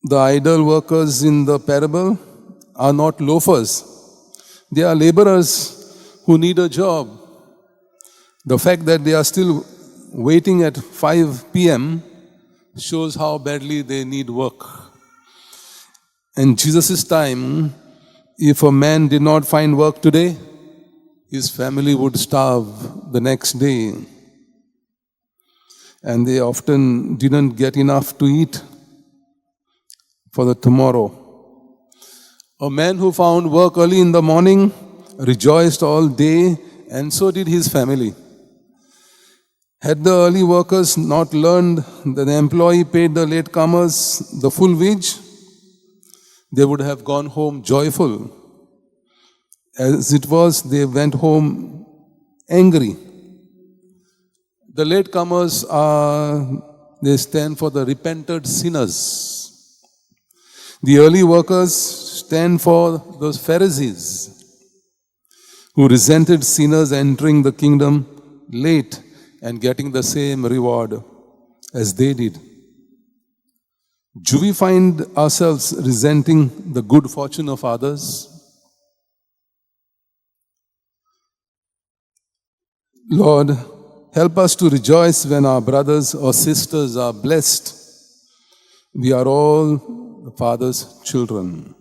The idle workers in the parable are not loafers. They are laborers who need a job. The fact that they are still waiting at 5 p.m. shows how badly they need work. In Jesus' time, if a man did not find work today, his family would starve the next day. And they often didn't get enough to eat for the tomorrow. A man who found work early in the morning rejoiced all day, and so did his family. Had the early workers not learned that the employee paid the latecomers the full wage, they would have gone home joyful. As it was, they went home angry. The latecomers they stand for the repentant sinners. The early workers stand for those Pharisees who resented sinners entering the kingdom late and getting the same reward as they did. Do we find ourselves resenting the good fortune of others? Lord, help us to rejoice when our brothers or sisters are blessed. We are all the Father's children.